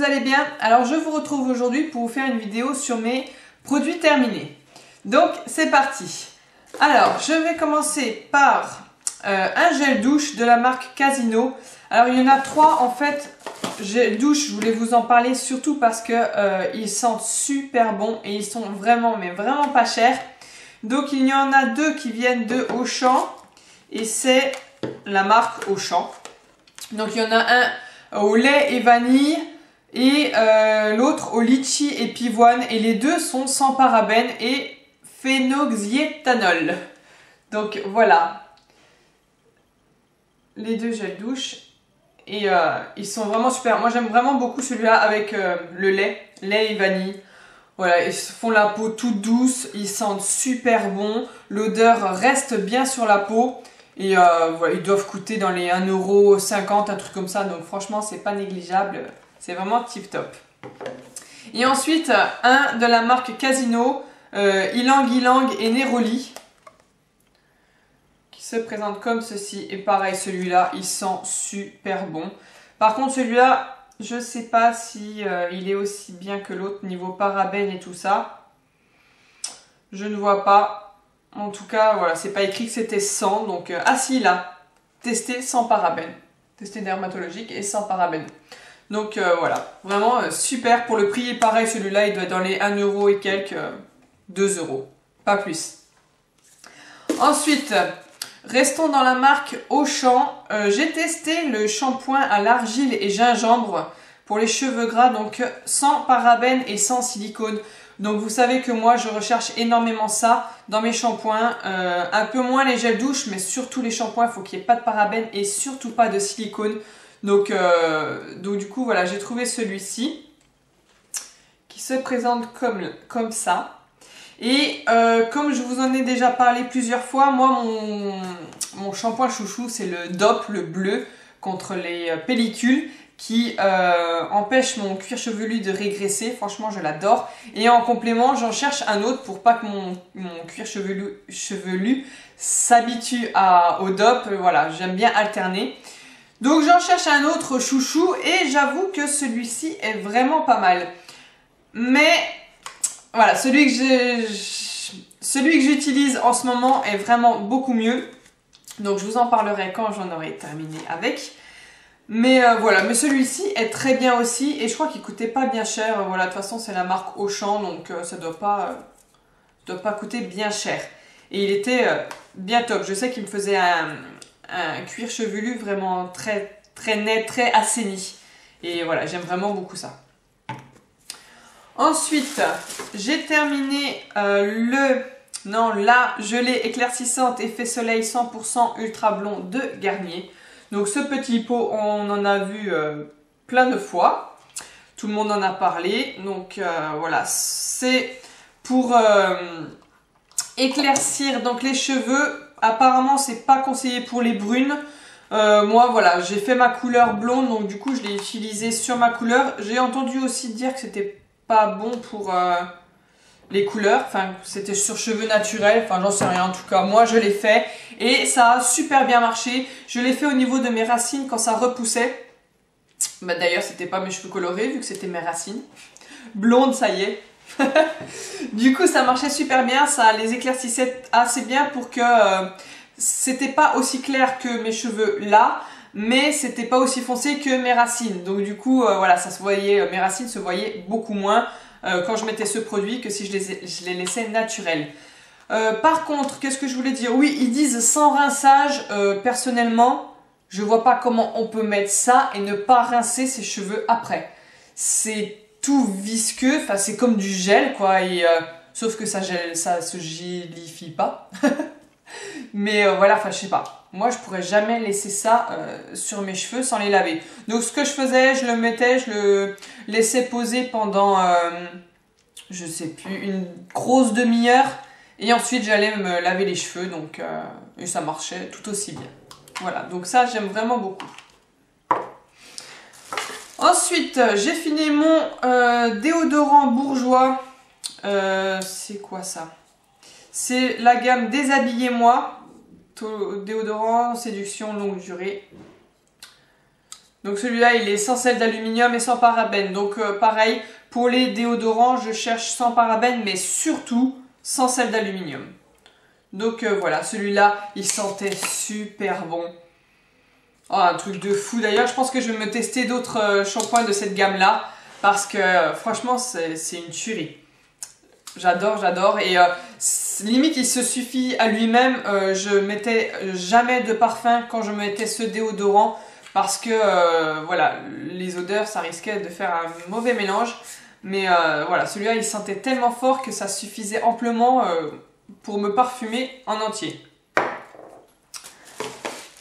allez bien? Alors je vous retrouve aujourd'hui pour vous faire une vidéo sur mes produits terminés. Donc c'est parti. Alors je vais commencer par un gel douche de la marque Casino. Alors il y en a 3 en fait. Gel douche, je voulais vous en parler surtout parce que ils sentent super bon et ils sont vraiment mais vraiment pas chers. Donc il y en a 2 qui viennent de Auchan et c'est la marque Auchan. Donc il y en a un au lait et vanille et l'autre au litchi et pivoine, et les deux sont sans parabènes et phénoxyéthanol. Donc voilà les deux gels douche et ils sont vraiment super. Moi j'aime vraiment beaucoup celui-là avec le lait et vanille. Voilà, ils font la peau toute douce, ils sentent super bon, l'odeur reste bien sur la peau. Et voilà, ils doivent coûter dans les 1,50 €, un truc comme ça. Donc franchement, c'est pas négligeable. C'est vraiment tip top. Et ensuite, un de la marque Casino, Ylang Ylang et Neroli, qui se présente comme ceci. Et pareil, celui-là, il sent super bon. Par contre, celui-là, je sais pas si il est aussi bien que l'autre niveau parabènes et tout ça. Je ne vois pas. En tout cas, voilà, c'est pas écrit que c'était 100, donc ah si, là, testé sans parabènes, testé dermatologique et sans parabènes. Donc voilà, vraiment super pour le prix. Et pareil, celui-là, il doit être dans les 1 € et quelques, 2 €, pas plus. Ensuite, restons dans la marque Auchan. J'ai testé le shampoing à l'argile et gingembre pour les cheveux gras, donc sans parabènes et sans silicone. Donc vous savez que moi je recherche énormément ça dans mes shampoings, un peu moins les gels douche, mais surtout les shampoings, il faut qu'il n'y ait pas de parabènes et surtout pas de silicone. Donc du coup voilà, j'ai trouvé celui-ci qui se présente comme ça. Et comme je vous en ai déjà parlé plusieurs fois, moi mon shampoing chouchou c'est le DOP, le bleu, contre les pellicules, qui empêche mon cuir chevelu de régresser. Franchement je l'adore, et en complément j'en cherche un autre pour pas que mon cuir chevelu s'habitue au DOP. Voilà, j'aime bien alterner, donc j'en cherche un autre chouchou et j'avoue que celui-ci est vraiment pas mal. Mais voilà, celui que j'utilise en ce moment est vraiment beaucoup mieux, donc je vous en parlerai quand j'en aurai terminé avec. Mais voilà, mais celui-ci est très bien aussi, et je crois qu'il coûtait pas bien cher. Voilà, de toute façon c'est la marque Auchan, donc ça doit pas coûter bien cher. Et il était bien top. Je sais qu'il me faisait un cuir chevelu vraiment très très net, très assaini. Et voilà, j'aime vraiment beaucoup ça. Ensuite, j'ai terminé la gelée éclaircissante effet soleil 100% ultra blond de Garnier. Donc ce petit pot, on en a vu plein de fois, tout le monde en a parlé. Donc voilà, c'est pour éclaircir donc les cheveux. Apparemment c'est pas conseillé pour les brunes. Moi voilà, j'ai fait ma couleur blonde, donc du coup je l'ai utilisé sur ma couleur. J'ai entendu aussi dire que c'était pas bon pour les couleurs, enfin c'était sur cheveux naturels, enfin j'en sais rien. En tout cas moi je l'ai fait et ça a super bien marché. Je l'ai fait au niveau de mes racines quand ça repoussait. Bah, d'ailleurs c'était pas mes cheveux colorés vu que c'était mes racines blondes, ça y est. Du coup ça marchait super bien, ça les éclaircissait assez bien pour que c'était pas aussi clair que mes cheveux là, mais c'était pas aussi foncé que mes racines. Donc du coup voilà, ça se voyait, mes racines se voyaient beaucoup moins quand je mettais ce produit que si je les laissais naturels. Par contre, qu'est-ce que je voulais dire? Oui, ils disent sans rinçage. Personnellement, je vois pas comment on peut mettre ça et ne pas rincer ses cheveux après. C'est tout visqueux, enfin c'est comme du gel quoi, et, sauf que ça se gélifie pas. Mais voilà, enfin je sais pas. Moi je pourrais jamais laisser ça sur mes cheveux sans les laver. Donc ce que je faisais, je le mettais, je le laissais poser pendant, je sais plus, une grosse demi-heure. Et ensuite j'allais me laver les cheveux, donc et ça marchait tout aussi bien. Voilà, donc ça j'aime vraiment beaucoup. Ensuite j'ai fini mon déodorant bourgeois. C'est quoi ça? C'est la gamme Déshabillez-moi. Déodorant, séduction, longue durée. Donc celui-là, il est sans sel d'aluminium et sans parabènes. Donc pareil, pour les déodorants, je cherche sans parabènes, mais surtout sans sel d'aluminium. Donc voilà, celui-là, il sentait super bon. Oh, un truc de fou. D'ailleurs, je pense que je vais me tester d'autres shampoings de cette gamme-là. Parce que franchement, c'est une tuerie. J'adore, j'adore. Et limite, il se suffit à lui-même. Je mettais jamais de parfum quand je mettais ce déodorant. Parce que voilà, les odeurs, ça risquait de faire un mauvais mélange. Mais voilà, celui-là, il sentait tellement fort que ça suffisait amplement pour me parfumer en entier.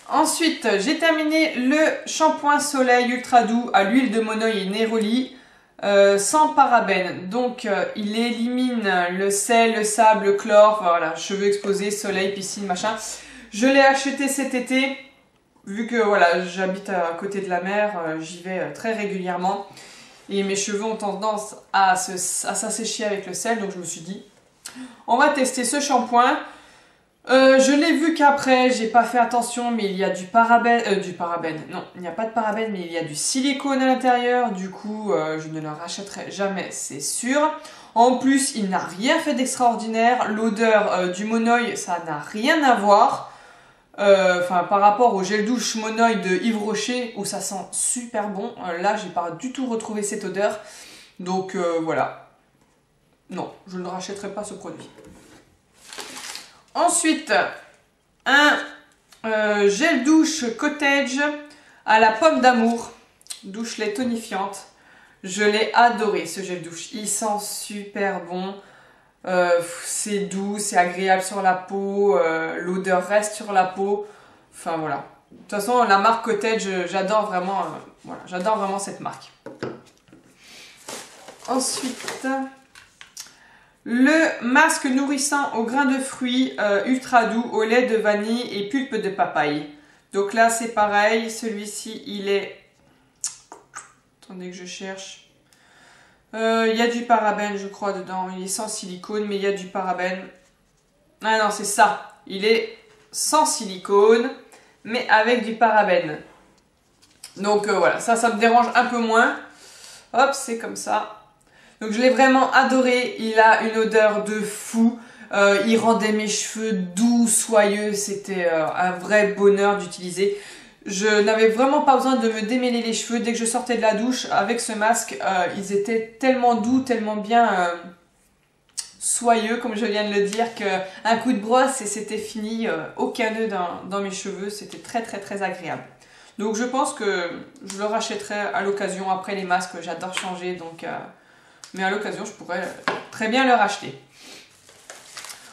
Ensuite, j'ai terminé le shampoing soleil ultra doux à l'huile de monoï et néroli sans parabènes. Donc, il élimine le sel, le sable, le chlore, voilà, cheveux exposés, soleil, piscine, machin. Je l'ai acheté cet été, vu que voilà, j'habite à côté de la mer, j'y vais très régulièrement. Et mes cheveux ont tendance à s'assécher avec le sel, donc je me suis dit, on va tester ce shampoing. Je l'ai vu qu'après, j'ai pas fait attention, mais il y a du parabène, non, il n'y a pas de parabène, mais il y a du silicone à l'intérieur, du coup, je ne le rachèterai jamais, c'est sûr. En plus, il n'a rien fait d'extraordinaire, l'odeur du monoï, ça n'a rien à voir. Enfin, par rapport au gel douche monoï de Yves Rocher, où ça sent super bon, là, j'ai pas du tout retrouvé cette odeur, donc voilà. Non, je ne rachèterai pas ce produit. Ensuite, un gel douche cottage à la pomme d'amour, douche lait tonifiante. Je l'ai adoré ce gel douche, il sent super bon, c'est doux, c'est agréable sur la peau, l'odeur reste sur la peau, enfin voilà. De toute façon, la marque cottage, j'adore vraiment, voilà, j'adore vraiment cette marque. Ensuite, le masque nourrissant au grain de fruits ultra doux au lait de vanille et pulpe de papaye. Donc là c'est pareil, celui-ci il est... Attendez que je cherche. Il y a du parabène je crois dedans, il est sans silicone mais il y a du parabène. Ah non c'est ça, il est sans silicone mais avec du parabène. Donc voilà, ça me dérange un peu moins. Hop, c'est comme ça. Donc je l'ai vraiment adoré, il a une odeur de fou, il rendait mes cheveux doux, soyeux, c'était un vrai bonheur d'utiliser. Je n'avais vraiment pas besoin de me démêler les cheveux, dès que je sortais de la douche avec ce masque, ils étaient tellement doux, tellement bien soyeux comme je viens de le dire, qu'un coup de brosse et c'était fini, aucun nœud dans mes cheveux, c'était très très très agréable. Donc je pense que je le rachèterai à l'occasion après les masques, j'adore changer donc... mais à l'occasion, je pourrais très bien le racheter.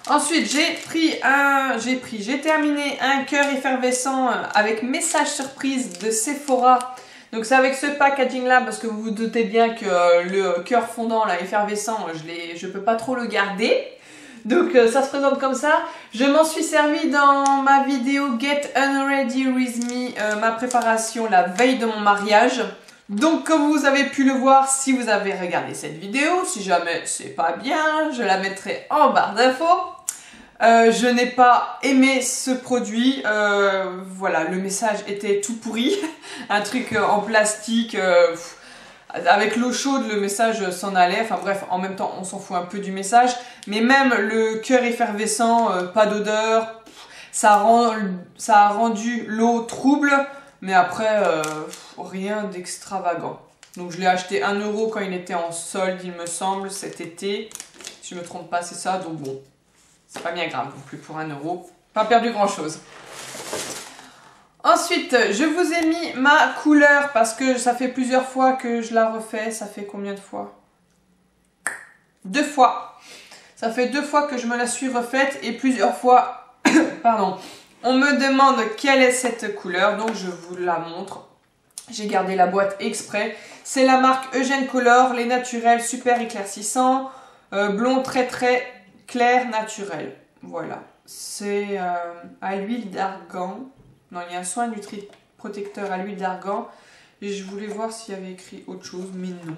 Ensuite, j'ai terminé un cœur effervescent avec message surprise de Sephora. Donc c'est avec ce packaging là, parce que vous vous doutez bien que le cœur fondant là, effervescent, je peux pas trop le garder. Donc ça se présente comme ça. Je m'en suis servi dans ma vidéo Get Unready With Me, ma préparation la veille de mon mariage. Donc comme vous avez pu le voir si vous avez regardé cette vidéo, si jamais c'est pas bien, je la mettrai en barre d'infos. Je n'ai pas aimé ce produit, voilà, le message était tout pourri, un truc en plastique, avec l'eau chaude le message s'en allait, enfin bref, en même temps on s'en fout un peu du message, mais même le cœur effervescent, pas d'odeur, ça a rendu l'eau trouble. Mais après, rien d'extravagant. Donc je l'ai acheté 1 € quand il était en solde, il me semble, cet été. Si je ne me trompe pas, c'est ça. Donc bon, c'est pas bien grave non plus pour 1 €. Pas perdu grand chose. Ensuite, je vous ai mis ma couleur parce que ça fait plusieurs fois que je la refais. Ça fait combien de fois? 2 fois. Ça fait 2 fois que je me la suis refaite et plusieurs fois... Pardon. On me demande quelle est cette couleur, donc je vous la montre. J'ai gardé la boîte exprès. C'est la marque Eugène Color, les naturels super éclaircissants, blond très très clair naturel. Voilà, c'est à l'huile d'argan. Non, il y a un soin nutri protecteur à l'huile d'argan. Et je voulais voir s'il y avait écrit autre chose, mais non.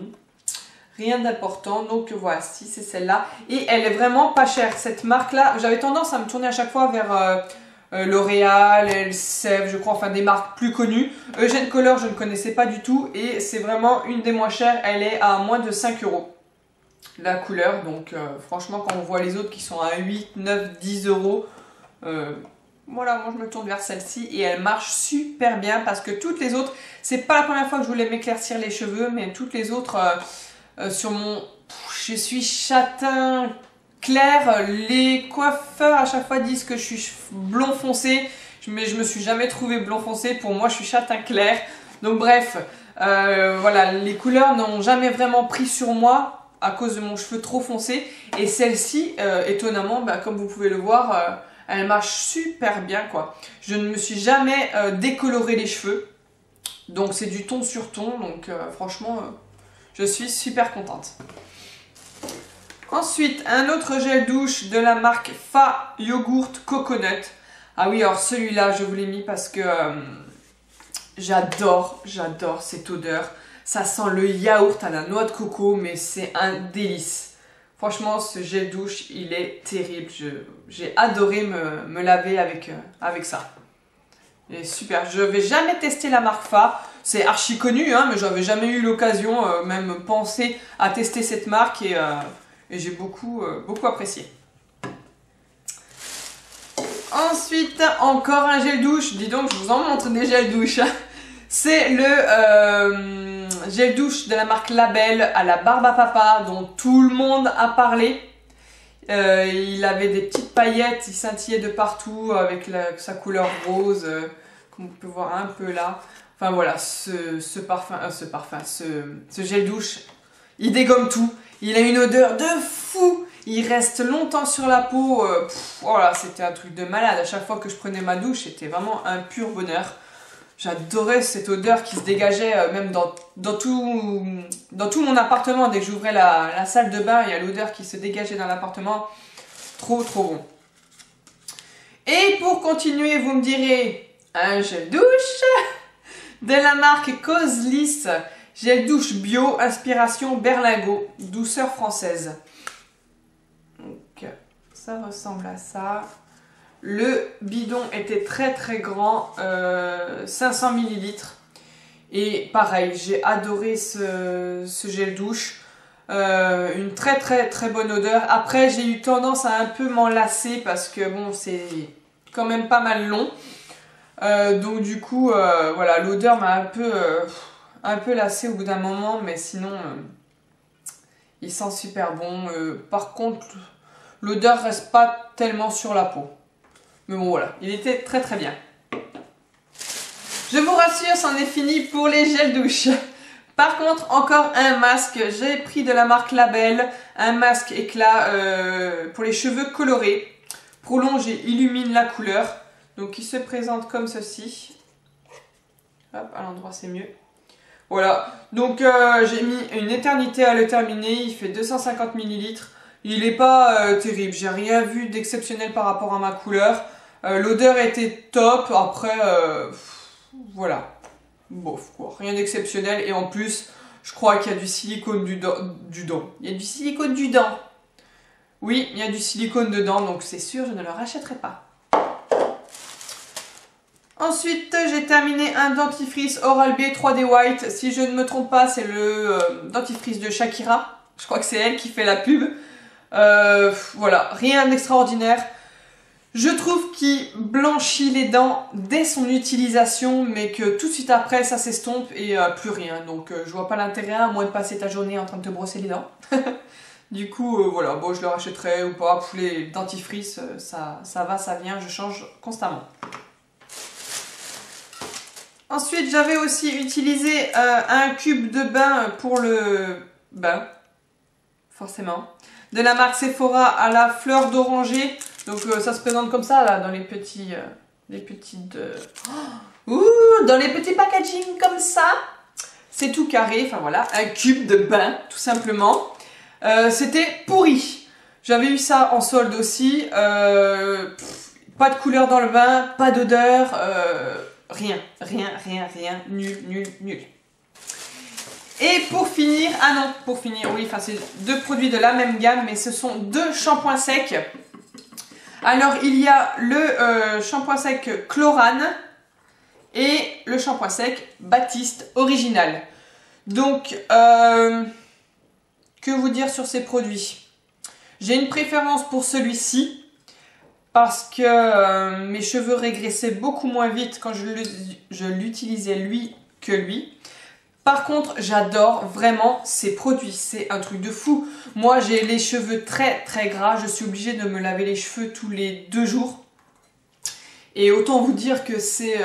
Rien d'important, donc voici, c'est celle-là. Et elle est vraiment pas chère, cette marque-là. J'avais tendance à me tourner à chaque fois vers L'Oréal, Elseve, je crois, enfin des marques plus connues. Eugène Color, je ne connaissais pas du tout et c'est vraiment une des moins chères. Elle est à moins de 5 € la couleur. Donc franchement, quand on voit les autres qui sont à 8, 9, 10 €, voilà, moi je me tourne vers celle-ci et elle marche super bien parce que toutes les autres, c'est pas la première fois que je voulais m'éclaircir les cheveux, mais toutes les autres sur mon... Je suis châtain clair, les coiffeurs à chaque fois disent que je suis blond foncé, mais je me suis jamais trouvé blond foncé, pour moi je suis châtain clair. Donc bref, voilà, les couleurs n'ont jamais vraiment pris sur moi à cause de mon cheveu trop foncé. Et celle-ci, étonnamment, bah, comme vous pouvez le voir, elle marche super bien quoi. Je ne me suis jamais décoloré les cheveux. Donc c'est du ton sur ton. Donc franchement, je suis super contente. Ensuite, un autre gel douche de la marque Fa Yogurt Coconut. Ah oui, alors celui-là, je vous l'ai mis parce que j'adore cette odeur. Ça sent le yaourt à la noix de coco, mais c'est un délice. Franchement, ce gel douche, il est terrible. J'ai adoré me laver avec ça. Il est super. Je vais jamais tester la marque Fa. C'est archi connu, hein, mais j'avais jamais eu l'occasion, même pensé à tester cette marque et j'ai beaucoup apprécié. Ensuite, encore un gel douche. Dis donc, je vous en montre des gels douche. C'est le gel douche de la marque Label à la barbe à papa dont tout le monde a parlé. Il avait des petites paillettes, il scintillait de partout avec sa couleur rose, comme on peut voir un peu là. Enfin voilà, ce gel douche, il dégomme tout. Il a une odeur de fou. Il reste longtemps sur la peau. Voilà, c'était un truc de malade. À chaque fois que je prenais ma douche, c'était vraiment un pur bonheur. J'adorais cette odeur qui se dégageait même dans tout mon appartement. Dès que j'ouvrais la salle de bain, il y a l'odeur qui se dégageait dans l'appartement. Trop bon. Et pour continuer, vous me direz un gel douche de la marque Causelisse. Gel douche bio, inspiration berlingot, douceur française. Donc, ça ressemble à ça. Le bidon était très grand, 500 ml. Et pareil, j'ai adoré ce gel douche. Une très bonne odeur. Après, j'ai eu tendance à un peu m'en lasser parce que bon, c'est quand même pas mal long. Donc du coup, voilà, l'odeur m'a un peu lassée au bout d'un moment, mais sinon, il sent super bon. Par contre, l'odeur reste pas tellement sur la peau. Mais bon voilà, il était très bien. Je vous rassure, c'en est fini pour les gels douche. Par contre, encore un masque. J'ai pris de la marque Label, un masque éclat pour les cheveux colorés. Prolonge et illumine la couleur. Donc il se présente comme ceci. Hop, à l'endroit c'est mieux. Voilà, donc j'ai mis une éternité à le terminer. Il fait 250 ml. Il n'est pas terrible, j'ai rien vu d'exceptionnel par rapport à ma couleur. L'odeur était top, après, voilà, bof quoi, rien d'exceptionnel. Et en plus, je crois qu'il y a du silicone du dent. Il y a du silicone du dent. Oui, il y a du silicone dedans, donc c'est sûr, je ne le rachèterai pas. Ensuite, j'ai terminé un dentifrice Oral-B 3D White. Si je ne me trompe pas, c'est le dentifrice de Shakira. Je crois que c'est elle qui fait la pub. Voilà, rien d'extraordinaire. Je trouve qu'il blanchit les dents dès son utilisation, mais que tout de suite après, ça s'estompe et plus rien. Donc, je vois pas l'intérêt, à moins de passer ta journée en train de te brosser les dents. Du coup, voilà, bon, je le rachèterai ou pas. Pour les dentifrices, ça va, ça vient, je change constamment. Ensuite, j'avais aussi utilisé un cube de bain pour le bain, forcément, de la marque Sephora à la fleur d'oranger. Donc ça se présente comme ça là dans les petits dans les petits packaging comme ça. C'est tout carré, enfin voilà, un cube de bain tout simplement. C'était pourri. J'avais eu ça en solde aussi. Pas de couleur dans le bain, pas d'odeur, rien, nul. Et pour finir, oui, enfin c'est deux produits de la même gamme, mais ce sont deux shampoings secs. Alors, il y a le shampoing sec Chlorane et le shampoing sec Baptiste original. Donc, que vous dire sur ces produits? J'ai une préférence pour celui-ci parce que mes cheveux régressaient beaucoup moins vite quand je l'utilisais lui que lui. Par contre, j'adore vraiment ces produits, c'est un truc de fou. Moi, j'ai les cheveux très très gras, je suis obligée de me laver les cheveux tous les 2 jours. Et autant vous dire que c'est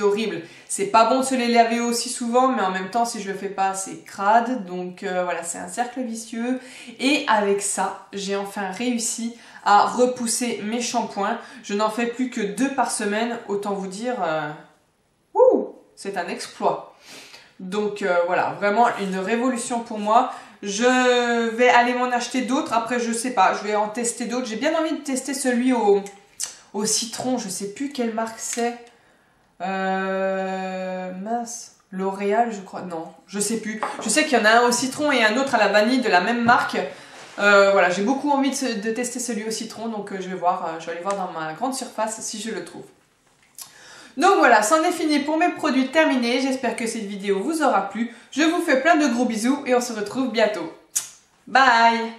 horrible. C'est pas bon de se les laver aussi souvent, mais en même temps, si je le fais pas, c'est crade. Donc voilà, c'est un cercle vicieux. Et avec ça, j'ai enfin réussi à repousser mes shampoings. Je n'en fais plus que 2 par semaine, autant vous dire, c'est un exploit. Donc voilà, vraiment une révolution pour moi. Je vais aller m'en acheter d'autres. Après, je sais pas, je vais en tester d'autres. J'ai bien envie de tester celui au citron. Je sais plus quelle marque c'est. Mince. L'Oréal, je crois. Non, je sais plus. Je sais qu'il y en a un au citron et un autre à la vanille de la même marque. Voilà, j'ai beaucoup envie de tester celui au citron. Donc je vais voir. Je vais aller voir dans ma grande surface si je le trouve. Donc voilà, c'en est fini pour mes produits terminés. J'espère que cette vidéo vous aura plu. Je vous fais plein de gros bisous et on se retrouve bientôt. Bye!